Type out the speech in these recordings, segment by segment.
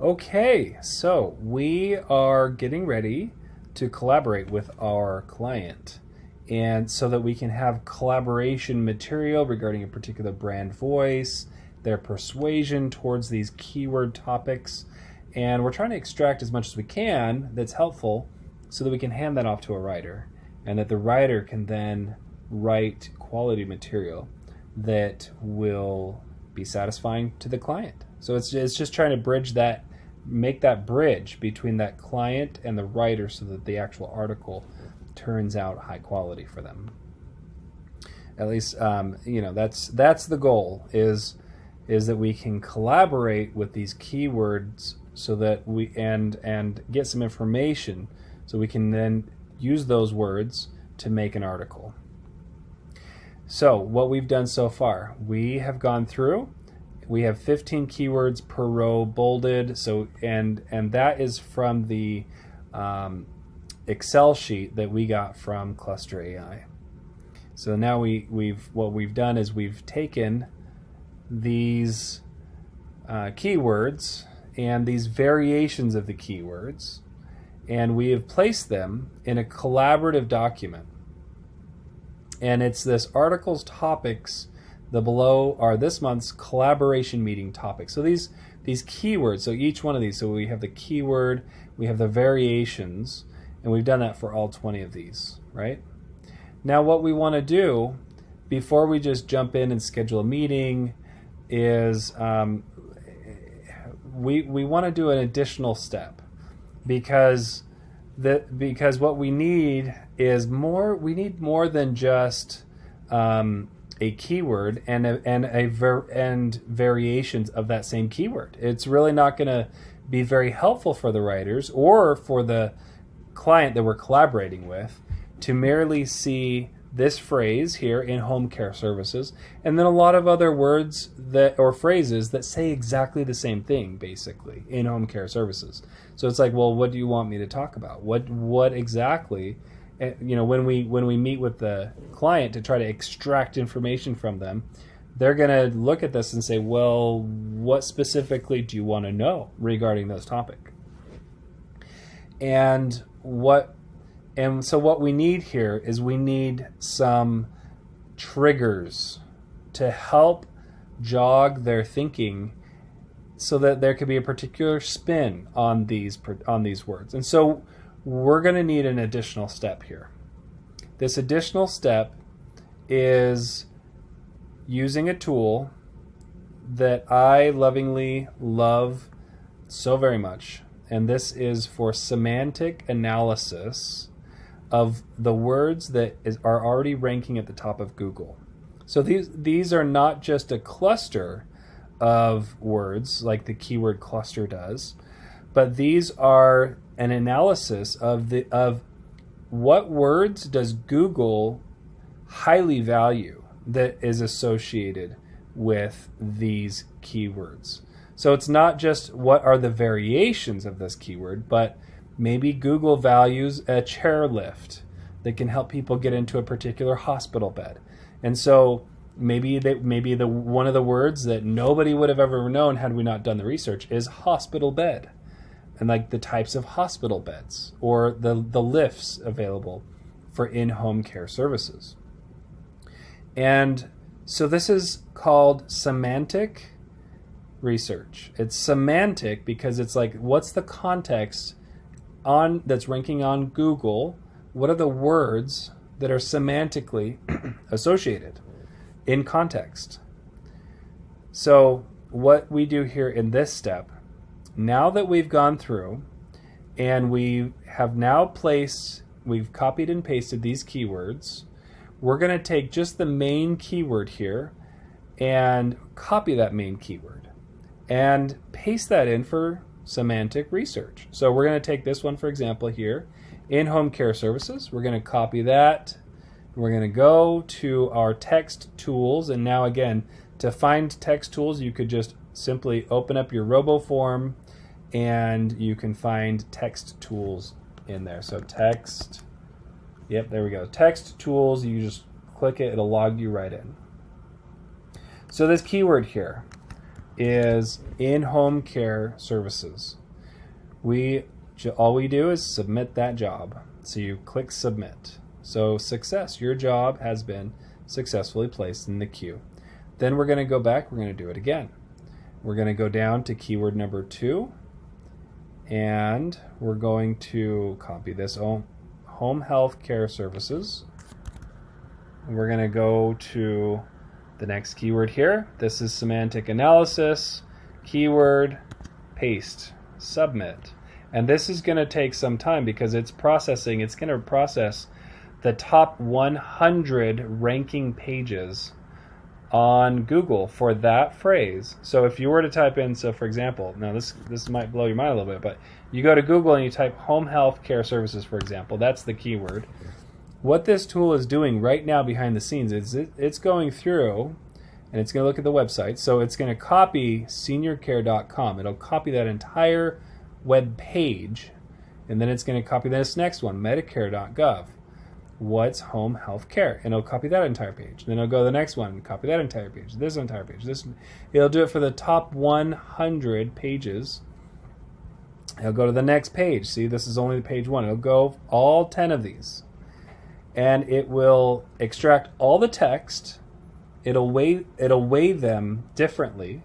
Okay, so we are getting ready to collaborate with our client, and so that we can have collaboration material regarding a particular brand voice, their persuasion towards these keyword topics, and we're trying to extract as much as we can that's helpful so that we can hand that off to a writer, and that the writer can then write quality material that will be satisfying to the client. So it's just trying to bridge that, make that bridge between that client and the writer so that the actual article turns out high quality for them. At least, that's the goal, is that we can collaborate with these keywords so that we and get some information so we can then use those words to make an article. So what we've done so far, we have gone through. We have 15 keywords per row bolded. So and that is from the Excel sheet that we got from Cluster AI. So now what we've done is we've taken these keywords and these variations of the keywords, and we have placed them in a collaborative document. And it's this article's topics. The below are this month's collaboration meeting topics. So these keywords, so each one of these, so we have the keyword, we have the variations, and we've done that for all 20 of these, right? Now what we want to do before we just jump in and schedule a meeting is we want to do an additional step, because what we need is more. We need more than just a keyword and variations of that same keyword. It's really not going to be very helpful for the writers or for the client that we're collaborating with to merely see this phrase here in home care services and then a lot of other words or phrases that say exactly the same thing basically in home care services. So it's like, well, what do you want me to talk about? What exactly? When we meet with the client to try to extract information from them, they're going to look at this and say, well, what specifically do you want to know regarding this topic? And so what we need here is we need some triggers to help jog their thinking so that there could be a particular spin on these words. And so we're going to need an additional step here. This additional step is using a tool that I lovingly love so very much, and this is for semantic analysis of the words that are already ranking at the top of Google. So these are not just a cluster of words like the keyword cluster does, but these are an analysis of what words does Google highly value that is associated with these keywords. So it's not just what are the variations of this keyword, but maybe Google values a chairlift that can help people get into a particular hospital bed. And so maybe the one of the words that nobody would have ever known had we not done the research is hospital bed, and like the types of hospital beds or the lifts available for in-home care services. And so this is called semantic research. It's semantic because it's like, what's the context that's ranking on Google? What are the words that are semantically associated in context? So what we do here in this step, now that we've gone through and we have now we've copied and pasted these keywords, we're going to take just the main keyword here and copy that main keyword and paste that in for semantic research. So we're going to take this one, for example, here in home care services. We're going to copy that. We're going to go to our text tools. And now again, to find text tools, you could just simply open up your RoboForm and you can find text tools in there. So text, yep, there we go. Text tools, you just click it, it'll log you right in. So this keyword here, is in-home care services. All we do is submit that job. So you click submit. So success, your job has been successfully placed in the queue. Then we're going to go back, we're going to do it again. We're going to go down to keyword number 2, and we're going to copy this home health care services. We're going to go to the next keyword here. This is semantic analysis, keyword, paste, submit. And this is going to take some time because it's processing. It's going to process the top 100 ranking pages on Google for that phrase. So if you were to type in, so for example, now this might blow your mind a little bit, but you go to Google and you type home health care services, for example, that's the keyword. What this tool is doing right now behind the scenes is it's going through and it's going to look at the website. So it's going to copy seniorcare.com. It'll copy that entire web page, and then it's going to copy this next one, medicare.gov. What's home health care? And it'll copy that entire page. Then it'll go to the next one and copy that entire page, this entire page. It'll do it for the top 100 pages. It'll go to the next page. See, this is only page 1. It'll go all 10 of these. And it will extract all the text. It'll weigh them differently,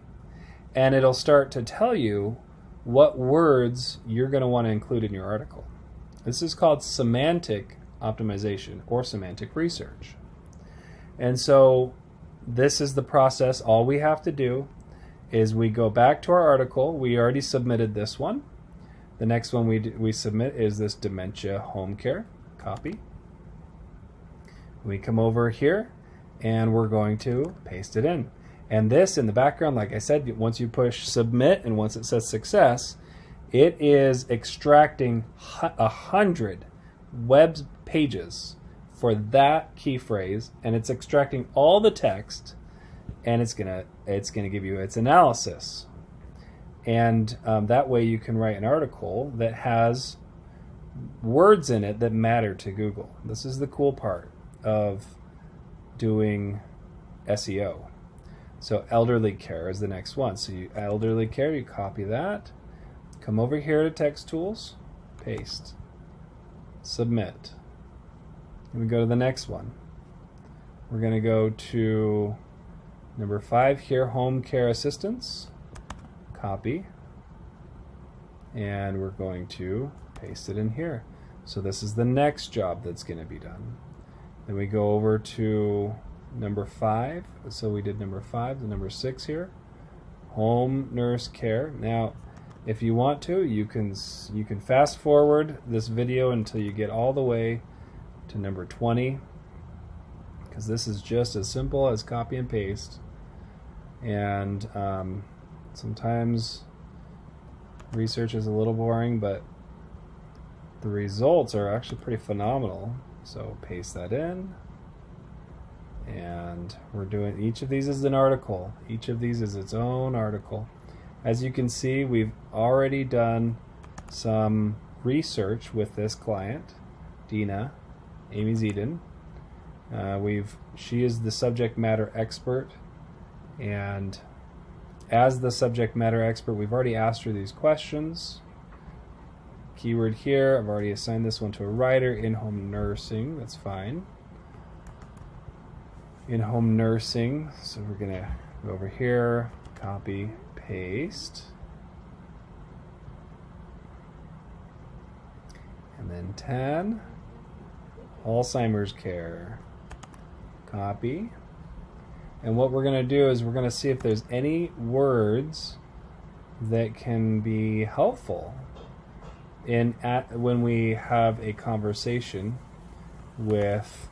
and it'll start to tell you what words you're going to want to include in your article. This is called semantic optimization or semantic research. And so this is the process. All we have to do is we go back to our article. We already submitted this one. The next one we submit is this dementia home care. Copy. We come over here and we're going to paste it in. And this in the background, like I said, once you push submit and once it says success, it is extracting 100 web pages for that key phrase, and it's extracting all the text, and it's gonna give you its analysis. And that way you can write an article that has words in it that matter to Google. This is the cool part of doing SEO. So elderly care is the next one. So elderly care, you copy that, come over here to text tools, paste, submit. And we go to the next one. We're going to go to number 5 here, home care assistance, copy, and we're going to paste it in here. So this is the next job that's going to be done. Then we go over to number 5. So we did number 5, the number 6 here, home nurse care. Now, if you want to, you can fast forward this video until you get all the way to number 20, because this is just as simple as copy and paste. And sometimes research is a little boring, but the results are actually pretty phenomenal. So paste that in. And we're doing, each of these is an article. Each of these is its own article. As you can see, we've already done some research with this client, Dina, Amy Zeden. She is the subject matter expert, and as the subject matter expert, we've already asked her these questions. Keyword here, I've already assigned this one to a writer, in-home nursing, that's fine. In-home nursing, so we're gonna go over here, copy, paste, and then 10, Alzheimer's care, copy. And what we're gonna do is we're gonna see if there's any words that can be helpful when we have a conversation with,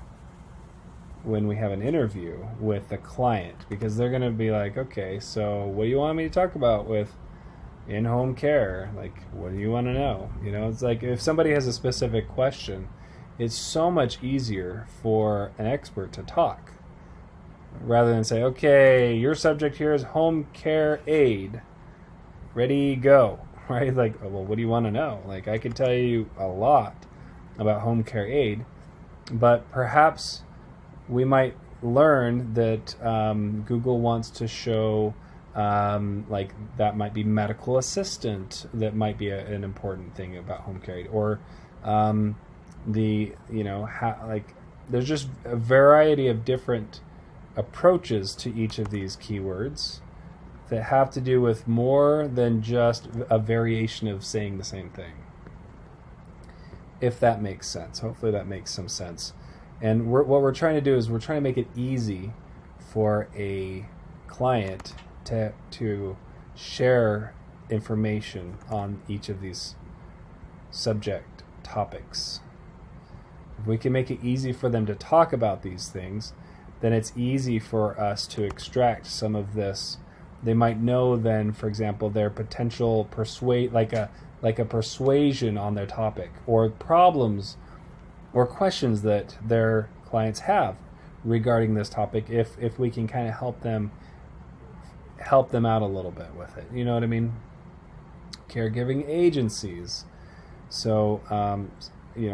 when we have an interview with the client, because they're going to be like, okay, so what do you want me to talk about with in-home care? Like, what do you want to know? You know, it's like if somebody has a specific question, it's so much easier for an expert to talk rather than say, okay, your subject here is home care aid, ready, go. Right? Like, well, what do you want to know? Like, I could tell you a lot about home care aid, but perhaps we might learn that Google wants to show Like that might be medical assistant. That might be an important thing about home care, or like there's just a variety of different approaches to each of these keywords that have to do with more than just a variation of saying the same thing. If that makes sense. Hopefully that makes some sense. And what we're trying to do is we're trying to make it easy for a client to share information on each of these subject topics. If we can make it easy for them to talk about these things, then it's easy for us to extract some of this. They might know then, for example, their potential like a persuasion on their topic, or problems or questions that their clients have regarding this topic, if we can kind of help them out a little bit with it. You know what I mean? Caregiving agencies. So,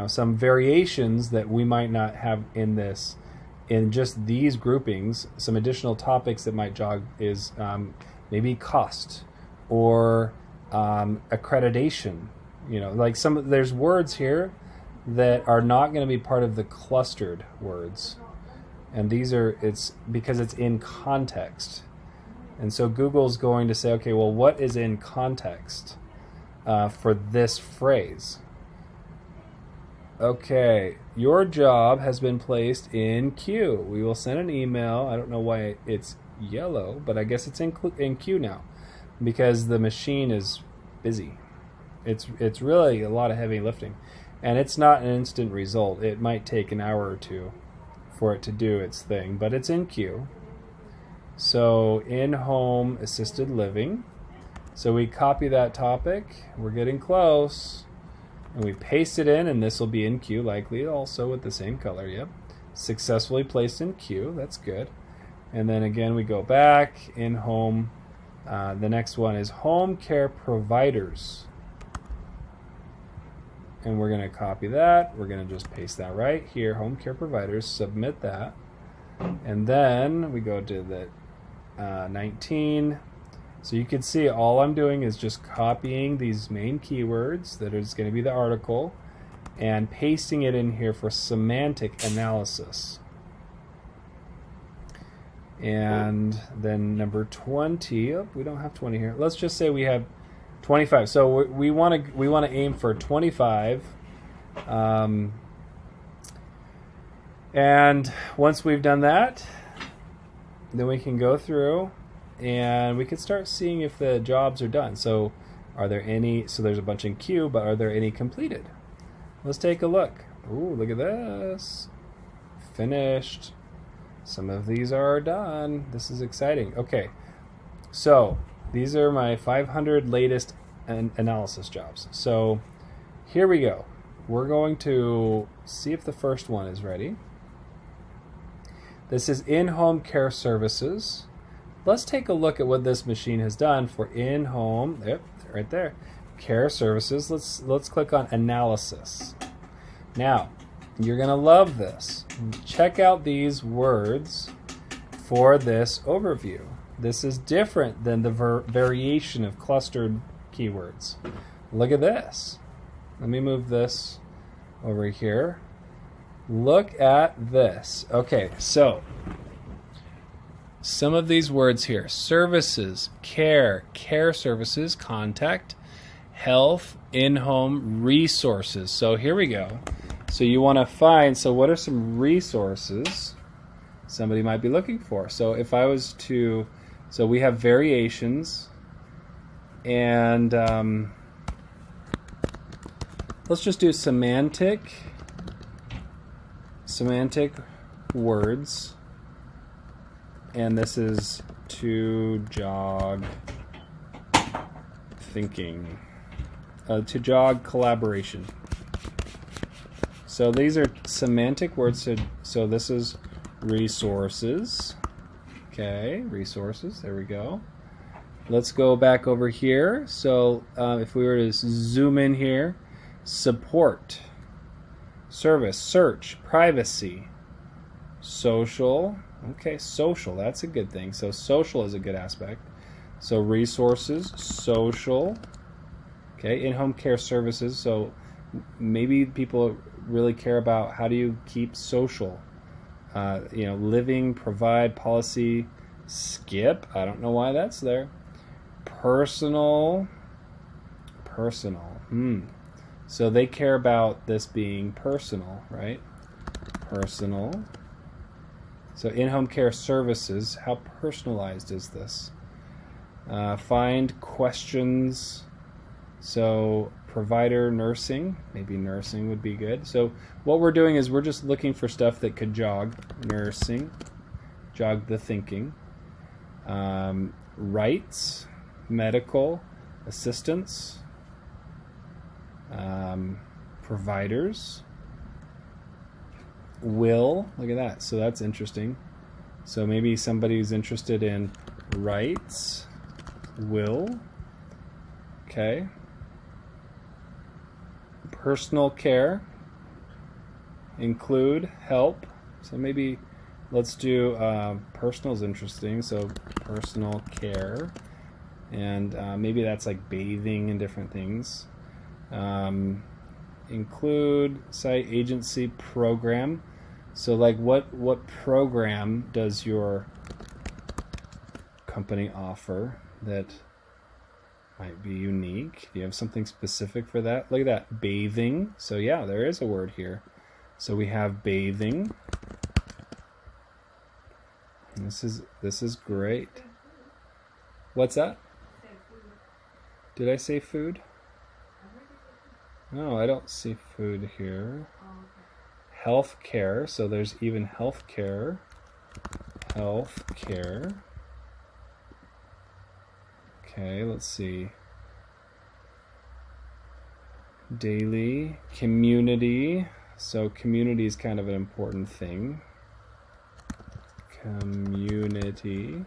some variations that we might not have in just these groupings, some additional topics that might jog is maybe cost or accreditation. Like there's words here that are not going to be part of the clustered words, and it's because it's in context. And so Google's going to say, okay, well, what is in context for this phrase? Okay, your job has been placed in queue. We will send an email. I don't know why it's yellow, but I guess it's in queue now because the machine is busy. It's really a lot of heavy lifting, and it's not an instant result. It might take an hour or two for it to do its thing, but it's in queue. So in-home assisted living. So we copy that topic. We're getting close. And we paste it in, and this will be in queue, likely also with the same color. Yep. Successfully placed in queue. That's good. And then again, we go back in home. The next one is home care providers. And we're going to copy that. We're going to just paste that right here. Home care providers. Submit that. And then we go to the 19. So you can see all I'm doing is just copying these main keywords that is going to be the article and pasting it in here for semantic analysis. And then number 20, we don't have 20 here. Let's just say we have 25. So we want to aim for 25. And once we've done that, then we can go through and we can start seeing if the jobs are done. So are there any, so there's a bunch in queue, but are there any completed? Let's take a look. Ooh, look at this. Finished. Some of these are done. This is exciting. Okay, so these are my 500 latest analysis jobs. So here we go. We're going to see if the first one is ready. This is in-home care services. Let's take a look at what this machine has done for in-home, yep, right there, care services. Let's click on analysis. Now, you're going to love this. Check out these words for this overview. This is different than the variation of clustered keywords. Look at this. Let me move this over here. Look at this. Okay, so some of these words here: services, care, care services, contact, health, in-home, resources. So here we go. So you want to find, so what are some resources somebody might be looking for? So if I was to, so we have variations, and let's just do semantic words, and this is to jog thinking, to jog collaboration. So these are semantic words. So this is resources. Okay, resources. There we go. Let's go back over here. So if we were to zoom in here, support, service, search, privacy, social. Okay, social. That's a good thing. So social is a good aspect. So resources, social, okay, in-home care services. So maybe people really care about how do you keep social, living, provide, policy, skip. I don't know why that's there. Personal. So they care about this being personal, right? Personal. So in-home care services, how personalized is this? Find questions. So provider, nursing, maybe nursing would be good. So what we're doing is we're just looking for stuff that could jog nursing, jog the thinking. Rights, medical, assistance, providers, will, look at that. So that's interesting. So maybe somebody's interested in rights, will, okay. Personal care, include, help. So maybe let's do personal is interesting. So personal care, and maybe that's like bathing and different things. Include, site, agency, program. So like what program does your company offer that might be unique? Do you have something specific for that? Look at that, bathing. So yeah, there is a word here. So we have bathing. This is great. What's that? Did I say food? No, I don't see food here. Health care. So there's even health care. Health care. Okay, let's see. Daily, community. So community is kind of an important thing. Community.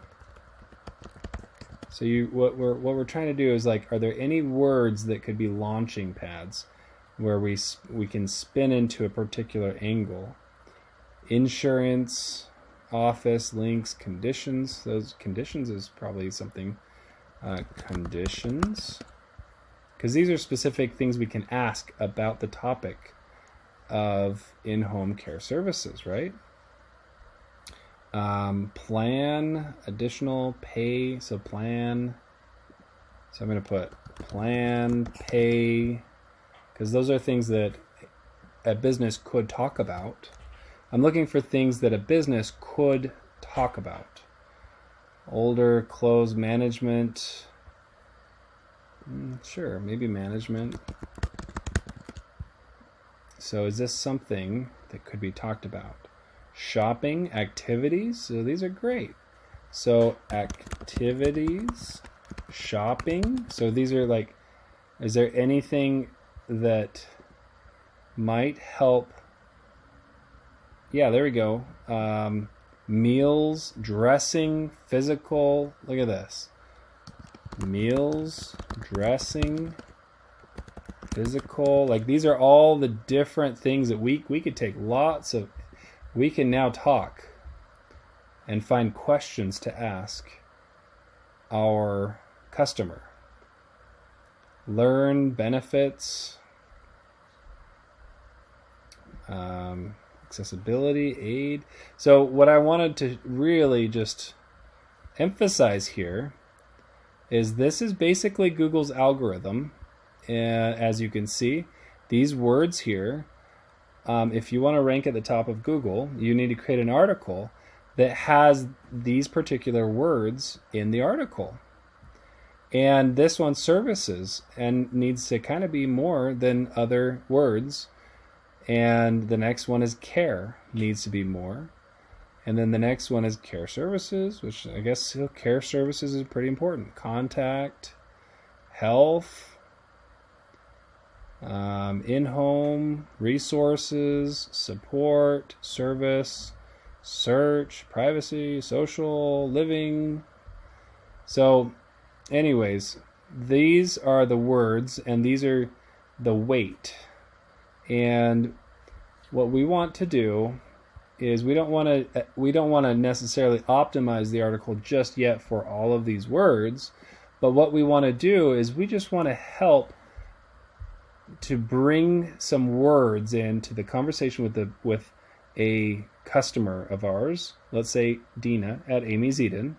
So what we're trying to do is like, are there any words that could be launching pads where we can spin into a particular angle? Insurance, office, links, conditions. Those conditions is probably something. Conditions, because these are specific things we can ask about the topic of in-home care services, right? Plan, additional, pay. So plan. So I'm going to put plan, pay, because those are things that a business could talk about. I'm looking for things that a business could talk about. Older, clothes, management. Sure, maybe management. So is this something that could be talked about? Shopping, activities. So these are great. So activities, shopping. So these are like, is there anything that might help? Yeah, there we go. Meals, dressing, physical. Look at this. Meals, dressing, physical. Like these are all the different things that we could take lots of. We can now talk and find questions to ask our customer. Learn, benefits, accessibility, aid. So what I wanted to really just emphasize here is this is basically Google's algorithm. As you can see, these words here, if you want to rank at the top of Google, you need to create an article that has these particular words in the article. And this one, services, and needs to kind of be more than other words. And the next one is care, needs to be more. And then the next one is care services, which I guess care services is pretty important. Contact, health, in-home, resources, support, service, search, privacy, social, living. So anyways, these are the words and these are the weight. And what we want to do is we don't want to necessarily optimize the article just yet for all of these words, but what we want to do is we just want to help to bring some words into the conversation with a customer of ours, let's say Dina at Amy's Eden.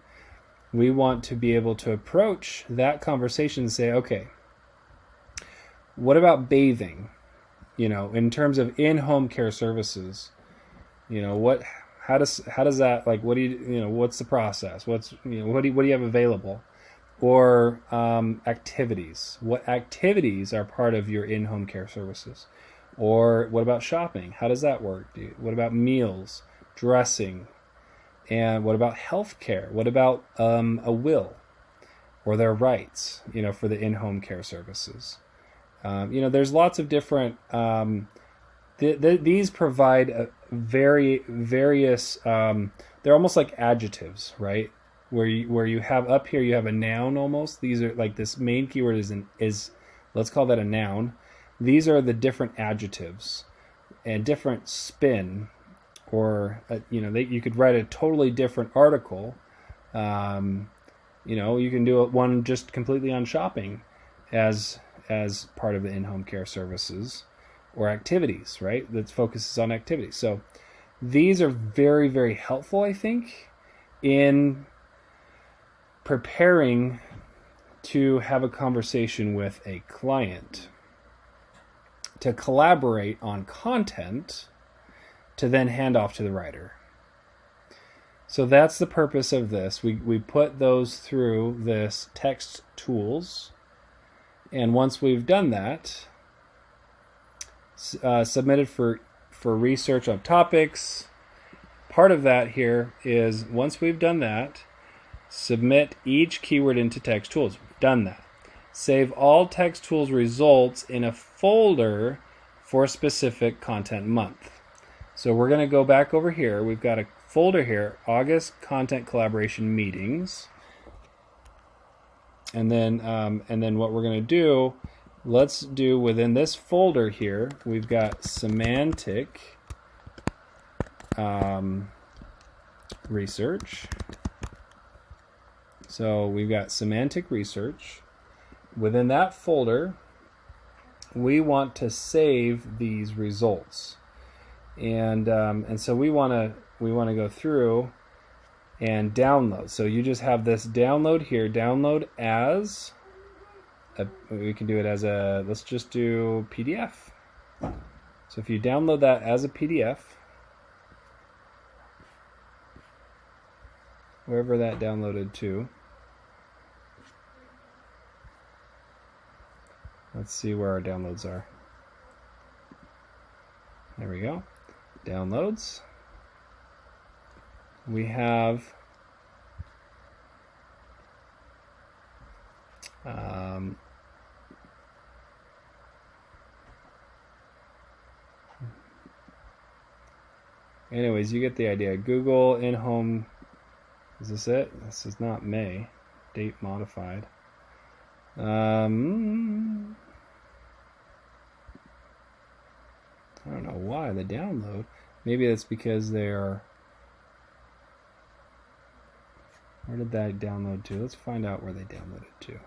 We want to be able to approach that conversation and say, okay, what about bathing? In terms of in-home care services, how does that, like, what do you, what's the process? What do you have available? Or activities. What activities are part of your in-home care services? Or what about shopping? How does that work? What about meals, dressing? And what about health care? What about a will or their rights, for the in-home care services? There's lots of different, these provide various, they're almost like adjectives, right? Where you have up here, you have a noun almost. These are like, this main keyword is let's call that a noun. These are the different adjectives and different spin, or you could write a totally different article. You can do one just completely on shopping as part of the in-home care services, or activities, right? That focuses on activities. So these are very, very helpful, I think, in preparing to have a conversation with a client, to collaborate on content, to then hand off to the writer. So that's the purpose of this. We put those through this text tools, and once we've done that, submitted for research on topics. Part of that here is, once we've done that, submit each keyword into text tools. We've done that. Save all text tools results in a folder for a specific content month. So we're going to go back over here. We've got a folder here, August Content Collaboration Meetings. And then what we're going to do, let's do within this folder here, we've got Semantic Research. So we've got Semantic Research. Within that folder, we want to save these results, and so we want to go through and download. So you just have this download here. Download as we can do it as a, let's just do PDF. So if you download that as a PDF, wherever that downloaded to. Let's see where our downloads are. There we go. Downloads. We have anyways, you get the idea. Google in-home. Is this it? This is not May. Date modified. I don't know why the download. Maybe that's because they are. Where did that download to? Let's find out where they downloaded to.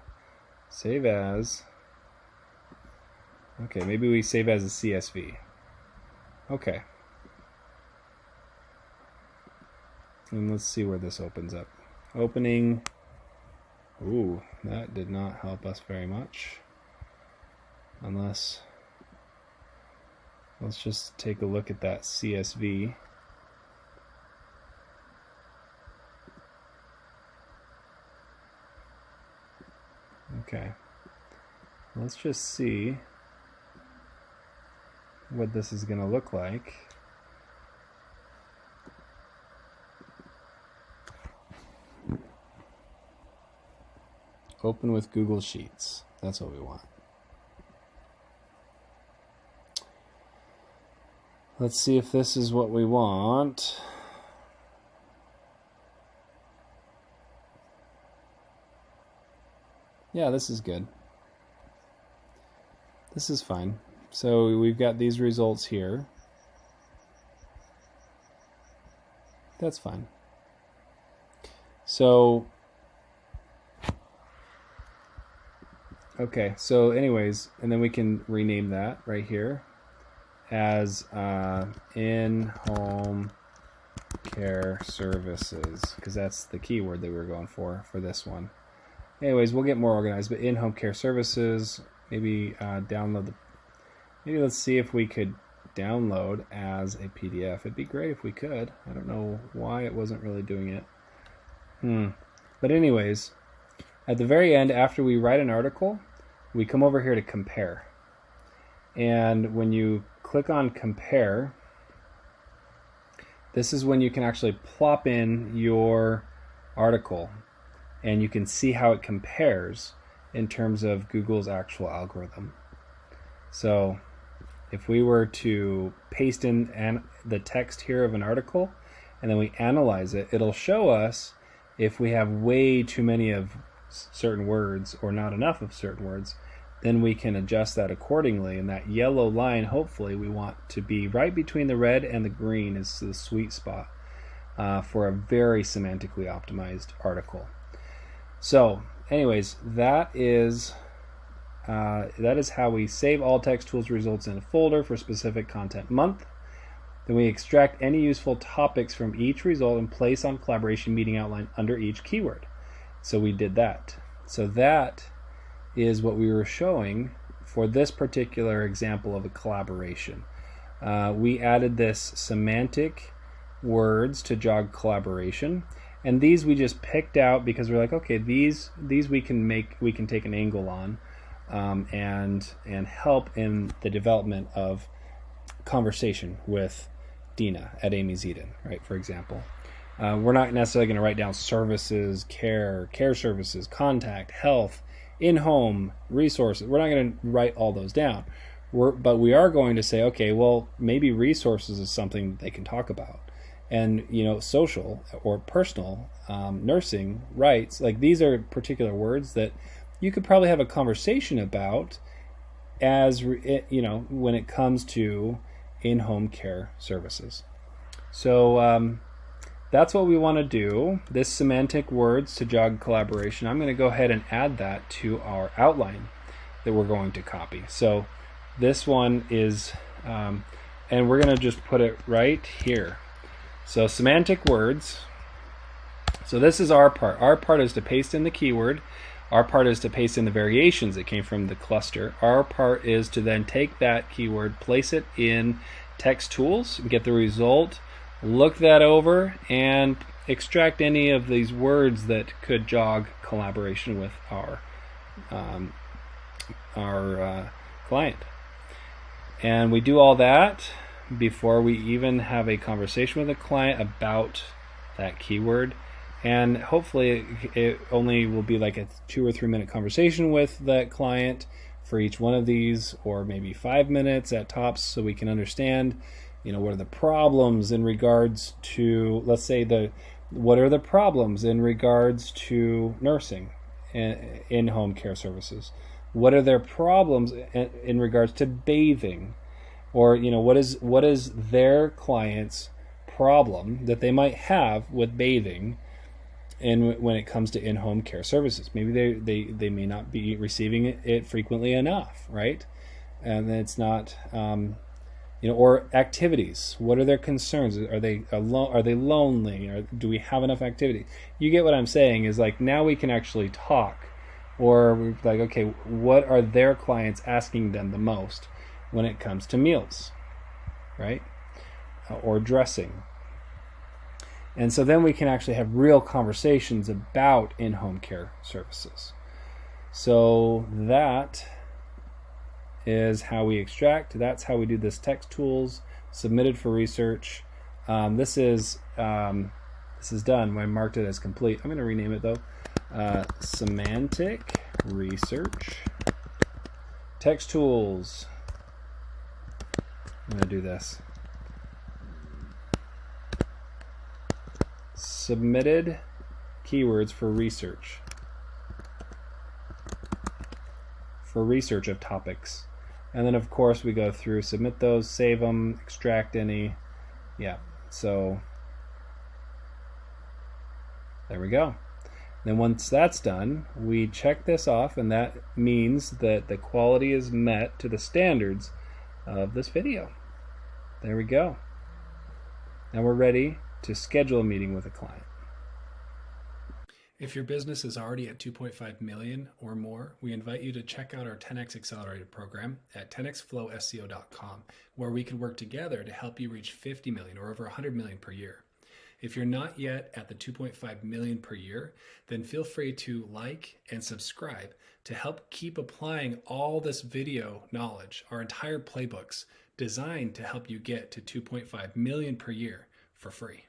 Save as. Okay, maybe we save as a CSV. Okay. And let's see where this opens up. Opening. Ooh, that did not help us very much. Unless. Let's just take a look at that CSV. Okay. Let's just see what this is going to look like. Open with Google Sheets. That's what we want. Let's see if this is what we want. Yeah, this is good. This is fine. So we've got these results here. that's fine. So, okay, so anyways, and then we can rename that right here as in-home care services, because that's the keyword that we were going for this one. Anyways, we'll get more organized, but in-home care services, maybe download maybe let's see if we could download as a PDF. It'd be great if we could. I don't know why it wasn't really doing it. But anyways, at the very end, after we write an article, we come over here to compare. And when you click on compare, this is when you can actually plop in your article and you can see how it compares in terms of Google's actual algorithm. So if we were to paste in the text here of an article and then we analyze it, it'll show us if we have way too many of certain words or not enough of certain words. Then we can adjust that accordingly, and that yellow line, hopefully, we want to be right between the red and the green is the sweet spot for a very semantically optimized article. So, anyways, that is how we save all text tools results in a folder for specific content month. Then we extract any useful topics from each result and place on collaboration meeting outline under each keyword. So we did that. So that is what we were showing for this particular example of a collaboration. We added this semantic words to jog collaboration, and these we just picked out because we're like, okay, these we can take an angle on and help in the development of conversation with Dina at Amy's Eden, right? For example, we're not necessarily going to write down services, care services, contact, health, in-home resources. We're not going to write all those down. But we are going to say, okay, well, maybe resources is something they can talk about. And, social or personal, nursing, rights, like these are particular words that you could probably have a conversation about as, when it comes to in-home care services. So that's what we want to do, this semantic words to jog collaboration. I'm going to go ahead and add that to our outline that we're going to copy. So this one is, and we're going to just put it right here. So semantic words. So this is our part. Our part is to paste in the keyword. Our part is to paste in the variations that came from the cluster. Our part is to then take that keyword, place it in text tools, and get the result, look that over, and extract any of these words that could jog collaboration with our client. And we do all that before we even have a conversation with a client about that keyword. And hopefully it only will be like a 2 or 3 minute conversation with that client for each one of these, or maybe 5 minutes at tops, so we can understand, what are the problems in regards to, let's say, what are the problems in regards to nursing in-home care services? What are their problems in regards to bathing? Or, what is their client's problem that they might have with bathing when it comes to in-home care services? Maybe they may not be receiving it frequently enough, right? And it's not, or activities. What are their concerns? Are they alone? Are they lonely? Or do we have enough activity? You get what I'm saying? Is like now we can actually talk, or we're like, okay, what are their clients asking them the most when it comes to meals, right? Or dressing. And so then we can actually have real conversations about in-home care services. So that is how we extract. That's how we do this text tools, submitted for research. This is done. I marked it as complete. I'm going to rename it though. Semantic research. Text tools. I'm going to do this. Submitted keywords for research. For research of topics. And then of course we go through, submit those, save them, extract any. Yeah, so There we go. Then once that's done, we check this off, and that means that the quality is met to the standards of this video. There we go. Now we're ready to schedule a meeting with a client. If your business is already at 2.5 million or more, we invite you to check out our 10x Accelerator program at 10xflowseo.com, where we can work together to help you reach 50 million or over 100 million per year. If you're not yet at the 2.5 million per year, then feel free to like and subscribe to help keep applying all this video knowledge, our entire playbooks designed to help you get to 2.5 million per year for free.